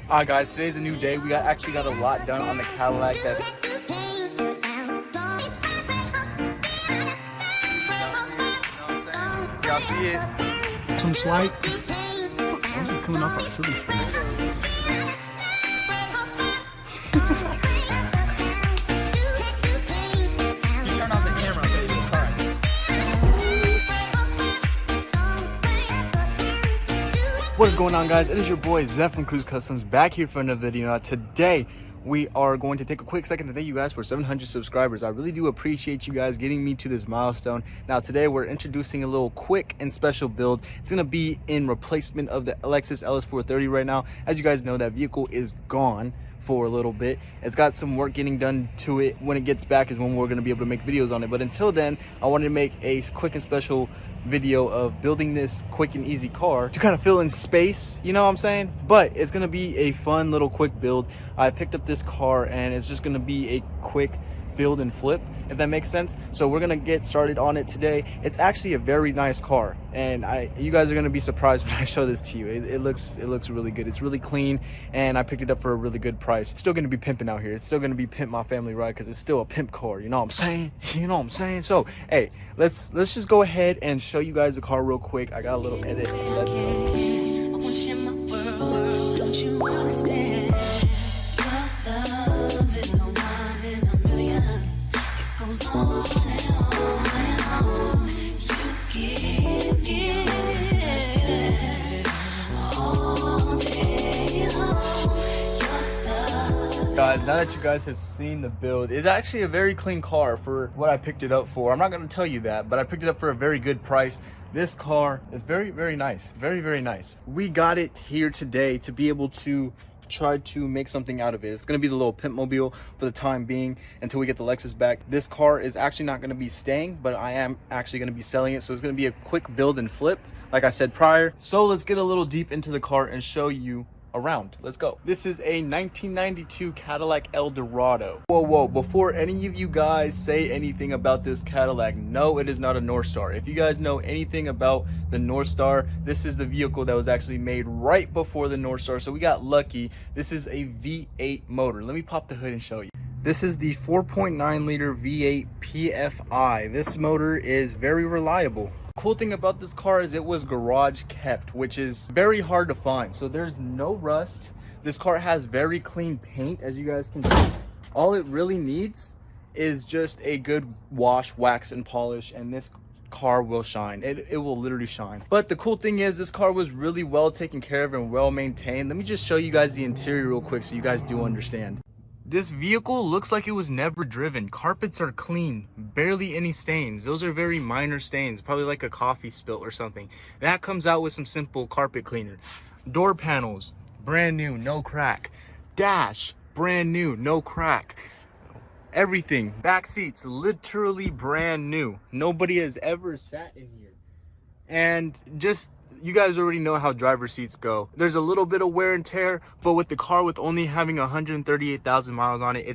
Alright guys, today's a new day. We actually got a lot done on the Cadillac. Y'all see it? Some slight. I'm just coming off a silly string. Turn off the camera so you can cry. What is going on, guys? It is your boy Zeph from Cruise Customs back here for another video. Now, today we are going to take a quick second to thank you guys for 700 subscribers. I really do appreciate you guys getting me to this milestone. Now today we're introducing a little quick and special build. It's going to be in replacement of the Lexus LS430 right now. As you guys know, that vehicle is gone for a little bit. It's got some work getting done to it. When it gets back is when we're going to be able to make videos on it. But until then, I wanted to make a quick and special video of building this quick and easy car to kind of fill in space, you know what I'm saying? But it's going to be a fun little quick build. I picked up this car and it's just going to be a quick build and flip, if that makes sense. So we're gonna get started on it today. It's actually a very nice car, and you guys are gonna be surprised when I show this to you. It looks really good. It's really clean, and I picked it up for a really good price. Still gonna be pimping out here. It's still gonna be Pimp My Family Ride, because it's still a pimp car, you know what I'm saying? You know what I'm saying? So hey, let's just go ahead and show you guys the car real quick. I got a little edit. Let's go. Guys, now that you guys have seen the build, it's actually a very clean car for what I picked it up for. I'm not going to tell you that, but I picked it up for a very good price. This car is very nice. Very nice. We got it here today to be able to try to make something out of it. It's going to be the little Pimp mobile for the time being until we get the Lexus back. This car is actually not going to be staying, but I am actually going to be selling it. So it's going to be a quick build and flip, like I said prior. So let's get a little deep into the car and show you around. Let's go. This is a 1992 Cadillac Eldorado. Whoa, before any of you guys say anything about this Cadillac, no, it is not a North Star. If you guys know anything about the North Star, this is the vehicle that was actually made right before the North Star, so we got lucky. This is a V8 motor. Let me pop the hood and show you. This is the 4.9 liter V8 PFI. This motor is very reliable. Cool thing about this car is it was garage kept, which is very hard to find. So there's no rust. This car has very clean paint, as you guys can see. All it really needs is just a good wash, wax, and polish, and this car will shine. It will literally shine. But the cool thing is this car was really well taken care of and well maintained. Let me just show you guys the interior real quick so you guys do understand. This vehicle looks like it was never driven. Carpets are clean, barely any stains. Those are very minor stains, probably like a coffee spill or something. That comes out with some simple carpet cleaner. Door panels, brand new, no crack. Dash, brand new, no crack. Everything, back seats, literally brand new. Nobody has ever sat in here. And just, you guys already know how driver seats go. There's a little bit of wear and tear, but with the car with only having 138,000 miles on it,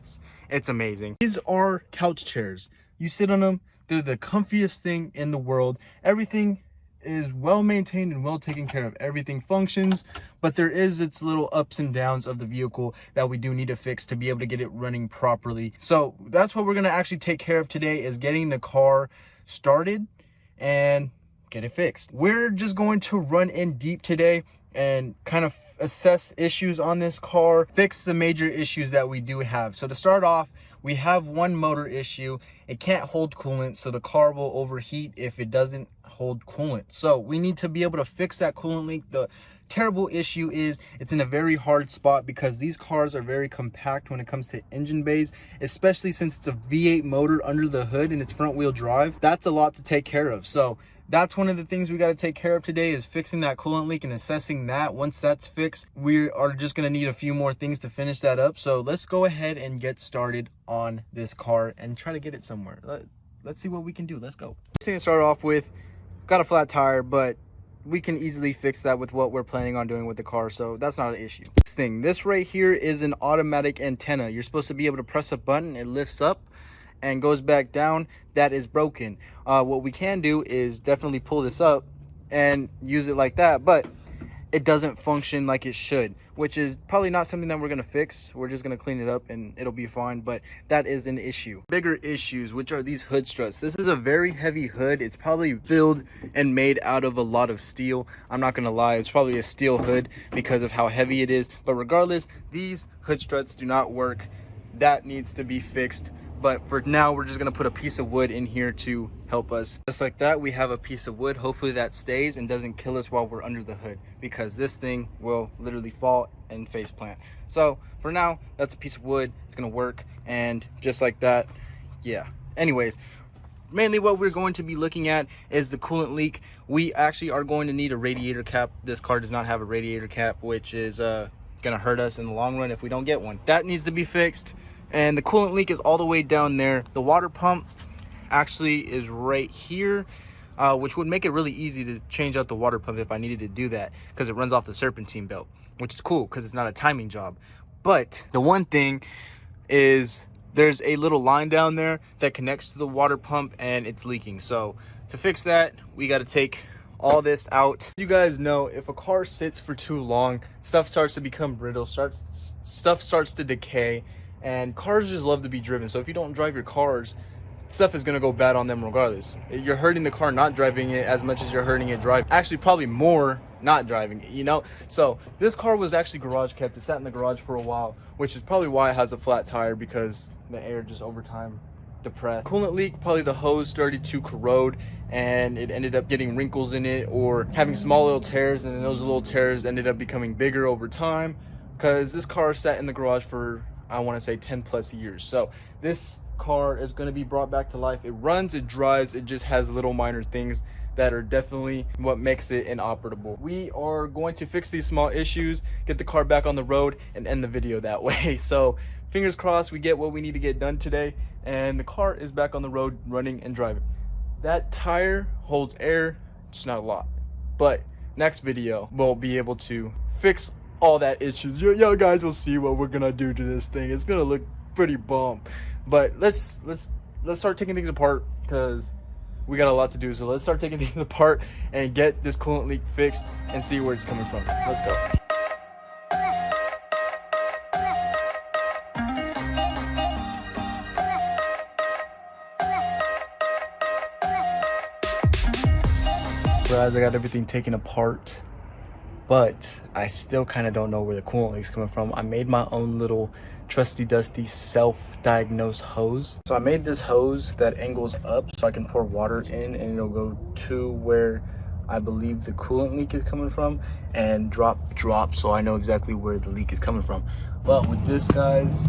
it's amazing. These are couch chairs. You sit on them, they're the comfiest thing in the world. Everything is well maintained and well taken care of. Everything functions, but there is its little ups and downs of the vehicle that we do need to fix to be able to get it running properly. So that's what we're going to actually take care of today, is getting the car started and get it fixed. We're just going to run in deep today and kind of assess issues on this car, fix the major issues that we do have. So to start off, we have one motor issue. It can't hold coolant, so the car will overheat if it doesn't hold coolant. So we need to be able to fix that coolant leak. The terrible issue is it's in a very hard spot because these cars are very compact when it comes to engine bays, especially since it's a V8 motor under the hood and it's front wheel drive. That's a lot to take care of. So that's one of the things we got to take care of today, is fixing that coolant leak and assessing that. Once that's fixed, we are just going to need a few more things to finish that up. So let's go ahead and get started on this car and try to get it somewhere. Let's see what we can do. Let's go. First thing to start off with, got a flat tire, but we can easily fix that with what we're planning on doing with the car, so that's not an issue. This right here is an automatic antenna. You're supposed to be able to press a button, it lifts up and goes back down. That is broken. What we can do is definitely pull this up and use it like that, but it doesn't function like it should, which is probably not something that we're going to fix. We're just going to clean it up and it'll be fine, but that is an issue. Bigger issues, which are these hood struts. This is a very heavy hood. It's probably filled and made out of a lot of steel. I'm not going to lie, it's probably a steel hood because of how heavy it is, but regardless, these hood struts do not work. That needs to be fixed. But for now, we're just gonna put a piece of wood in here to help us. Just like that, we have a piece of wood. Hopefully that stays and doesn't kill us while we're under the hood, because this thing will literally fall and face plant. So for now, that's a piece of wood. It's gonna work. And just like that, yeah. Anyways, mainly what we're going to be looking at is the coolant leak. We actually are going to need a radiator cap. This car does not have a radiator cap, which is gonna hurt us in the long run if we don't get one. That needs to be fixed. And the coolant leak is all the way down there. The water pump actually is right here, which would make it really easy to change out the water pump if I needed to do that, because it runs off the serpentine belt, which is cool because it's not a timing job. But the one thing is there's a little line down there that connects to the water pump and it's leaking. So to fix that, we got to take all this out. As you guys know, if a car sits for too long, stuff starts to become brittle, stuff starts to decay. And cars just love to be driven. So if you don't drive your cars, stuff is going to go bad on them regardless. You're hurting the car not driving it as much as you're hurting it driving. Actually, probably more not driving it, you know? So this car was actually garage kept. It sat in the garage for a while, which is probably why it has a flat tire, because the air just over time depressed. Coolant leak, probably the hose started to corrode and it ended up getting wrinkles in it or having small little tears, and then those little tears ended up becoming bigger over time because this car sat in the garage for, I want to say, 10 plus years. So this car is going to be brought back to life. It runs, it drives, it just has little minor things that are definitely what makes it inoperable. We are going to fix these small issues, get the car back on the road, and end the video that way. So fingers crossed we get what we need to get done today, and the car is back on the road running and driving. That tire holds air, just not a lot. But next video we'll be able to fix all that issues. Yo guys will see what we're gonna do to this thing. It's gonna look pretty bomb. But let's start taking things apart, because we got a lot to do. So let's start taking things apart and get this coolant leak fixed and see where it's coming from. Let's go. Guys, I got everything taken apart, but I still kind of don't know where the coolant leak's coming from. I made my own little trusty dusty self-diagnosed hose. So I made this hose that angles up so I can pour water in and it'll go to where I believe the coolant leak is coming from, and drop so I know exactly where the leak is coming from. But with this, guys,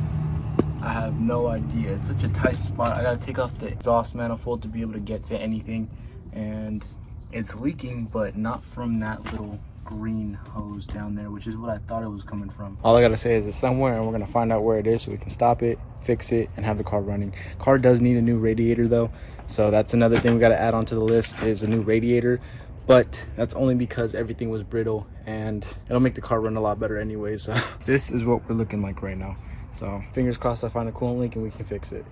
I have no idea. It's such a tight spot. I gotta take off the exhaust manifold to be able to get to anything, and it's leaking, but not from that little green hose down there, which is what I thought it was coming from. All I gotta say is it's somewhere, and we're gonna find out where it is so we can stop it, fix it, and have the car running. Car does need a new radiator though, so that's another thing we gotta add onto the list, is a new radiator. But that's only because everything was brittle, and it'll make the car run a lot better anyway. So this is what we're looking like right now. So fingers crossed I find the coolant leak and we can fix it.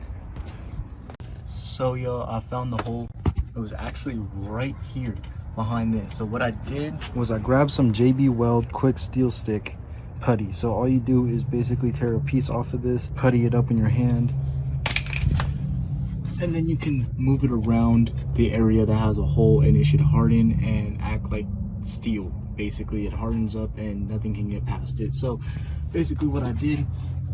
So y'all, I found the hole. It was actually right here behind this. So what I did was I grabbed some JB Weld quick steel stick putty. So all you do is basically tear a piece off of this, putty it up in your hand, and then you can move it around the area that has a hole, and it should harden and act like steel. Basically it hardens up and nothing can get past it. So basically what I did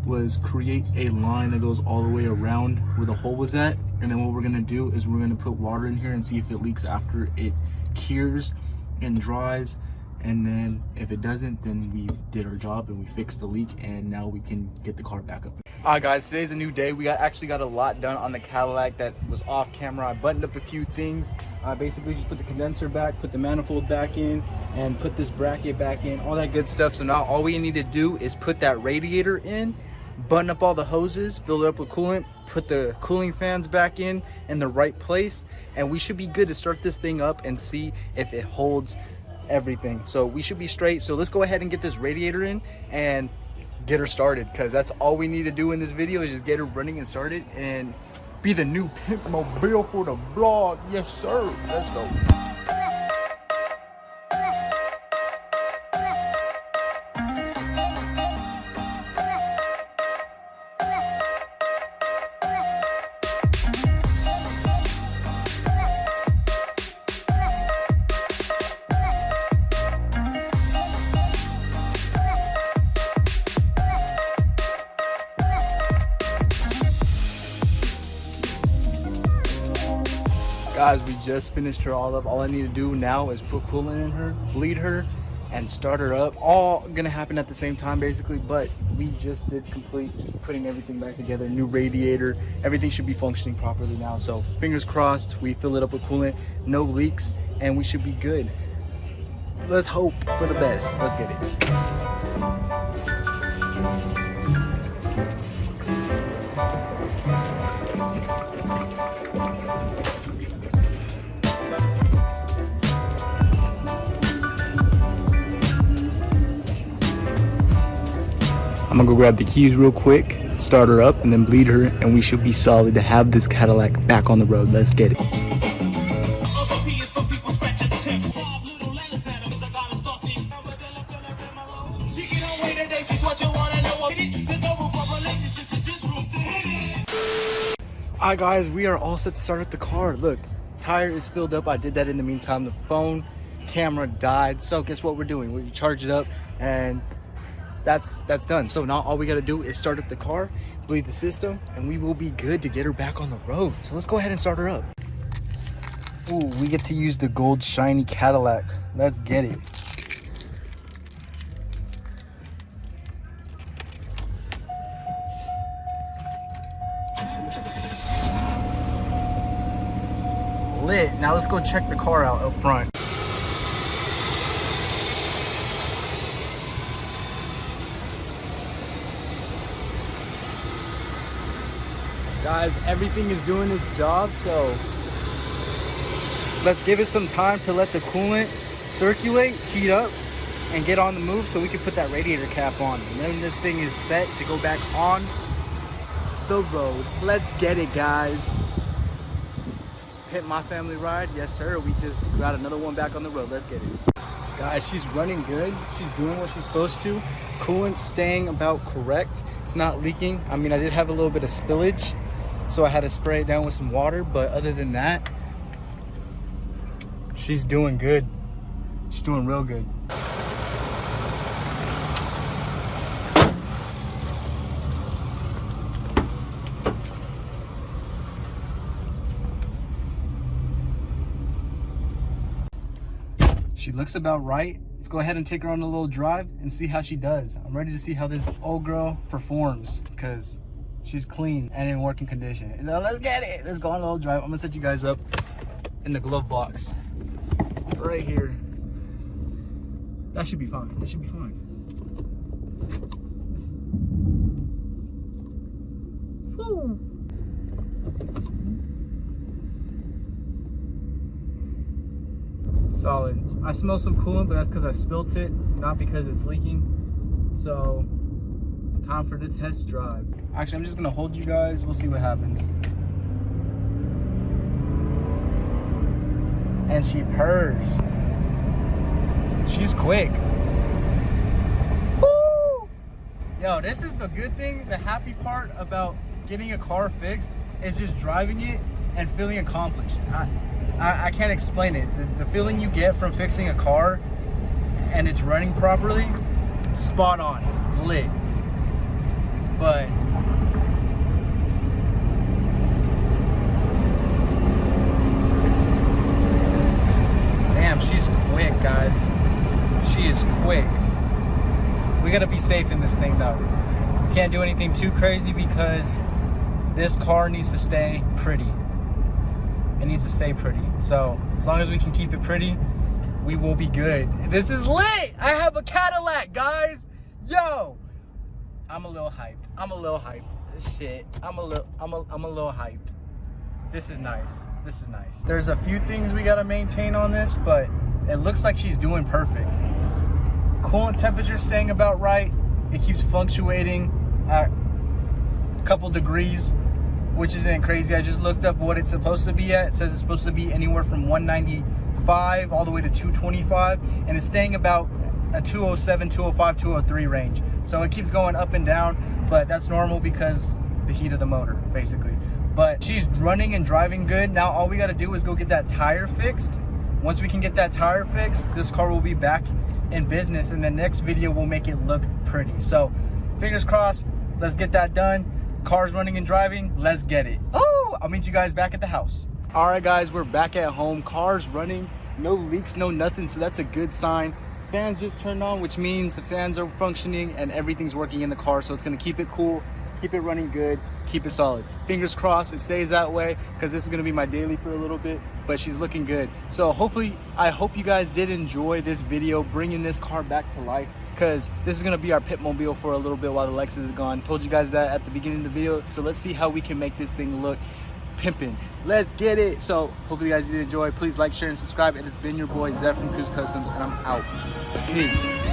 was create a line that goes all the way around where the hole was at, and then what we're gonna do is we're gonna put water in here and see if it leaks after it cures and dries, and then if it doesn't, then we did our job and we fixed the leak, and now we can get the car back up. All right guys, today's a new day. We actually got a lot done on the Cadillac that was off camera. I buttoned up a few things. I basically just put the condenser back, put the manifold back in, and put this bracket back in, all that good stuff. So now all we need to do is put that radiator in, button up all the hoses, fill it up with coolant, put the cooling fans back in the right place, and we should be good to start this thing up and see if it holds everything. So we should be straight. So let's go ahead and get this radiator in and get her started, because that's all we need to do in this video, is just get her running and started and be the new pimp mobile for the vlog. Yes sir, let's go. Guys, we just finished her all up. All I need to do now is put coolant in her, bleed her, and start her up. All gonna happen at the same time basically, but we just did complete putting everything back together. New radiator, everything should be functioning properly now. So fingers crossed, we fill it up with coolant, no leaks, and we should be good. Let's hope for the best. Let's get it. I'm gonna go grab the keys real quick, start her up, and then bleed her, and we should be solid to have this Cadillac back on the road. Let's get it. Alright guys, we are all set to start up the car. Look, tire is filled up. I did that in the meantime. The phone camera died. So guess what we're doing? We charged it up and that's done. So now all we gotta do is start up the car, bleed the system, and we will be good to get her back on the road. So let's go ahead and start her up. Ooh, we get to use the gold shiny Cadillac. Let's get it. Lit. Now let's go check the car out up front. Guys, everything is doing its job, so let's give it some time to let the coolant circulate, heat up, and get on the move so we can put that radiator cap on. And then this thing is set to go back on the road. Let's get it, guys. Hit my family ride. Yes, sir. We just got another one back on the road. Let's get it. Guys, she's running good. She's doing what she's supposed to. Coolant's staying about correct. It's not leaking. I mean, I did have a little bit of spillage, so I had to spray it down with some water, but other than that, she's doing good. She's doing real good. She looks about right. Let's go ahead and take her on a little drive and see how she does. I'm ready to see how this old girl performs because she's clean and in working condition. Now let's get it. Let's go on a little drive. I'm gonna set you guys up in the glove box right here. That should be fine. That should be fine. Woo. Solid. I smell some coolant, but that's because I spilt it, not because it's leaking. So, time for the test drive. Actually, I'm just gonna hold you guys. We'll see what happens. And she purrs. She's quick. Woo! Yo, this is the good thing. The happy part about getting a car fixed is just driving it and feeling accomplished. I can't explain it. The feeling you get from fixing a car and it's running properly, spot on, lit. But damn, she's quick, guys. She is quick. We gotta be safe in this thing though. We can't do anything too crazy because this car needs to stay pretty. It needs to stay pretty. So as long as we can keep it pretty, we will be good. This is lit. I have a Cadillac, guys. Yo, I'm a little hyped. I'm a little hyped. Shit, I'm a little hyped. This is nice. This is nice. There's a few things we gotta maintain on this, but it looks like she's doing perfect. Coolant temperature staying about right. It keeps fluctuating at a couple degrees, which isn't crazy. I just looked up what it's supposed to be at. It says it's supposed to be anywhere from 195 all the way to 225, and it's staying about a 207, 205, 203 range. So it keeps going up and down, but that's normal because the heat of the motor, basically. But she's running and driving good. Now all we gotta do is go get that tire fixed. Once we can get that tire fixed, this car will be back in business, and the next video will make it look pretty. So fingers crossed, let's get that done. Car's running and driving, let's get it. Oh, I'll meet you guys back at the house. All right, guys, we're back at home. Car's running, no leaks, no nothing, so that's a good sign. Fans just turned on, which means the fans are functioning and everything's working in the car, so it's gonna keep it cool, keep it running good, keep it solid. Fingers crossed it stays that way, because this is gonna be my daily for a little bit, but she's looking good. So hopefully, I hope you guys did enjoy this video, bringing this car back to life, because this is gonna be our pit mobile for a little bit while the Lexus is gone. Told you guys that at the beginning of the video, so let's see how we can make this thing look pimpin'. Let's get it. So hopefully you guys did enjoy. Please like, share, and subscribe. And it's been your boy Zeph from Cruise Customs, and I'm out. Peace.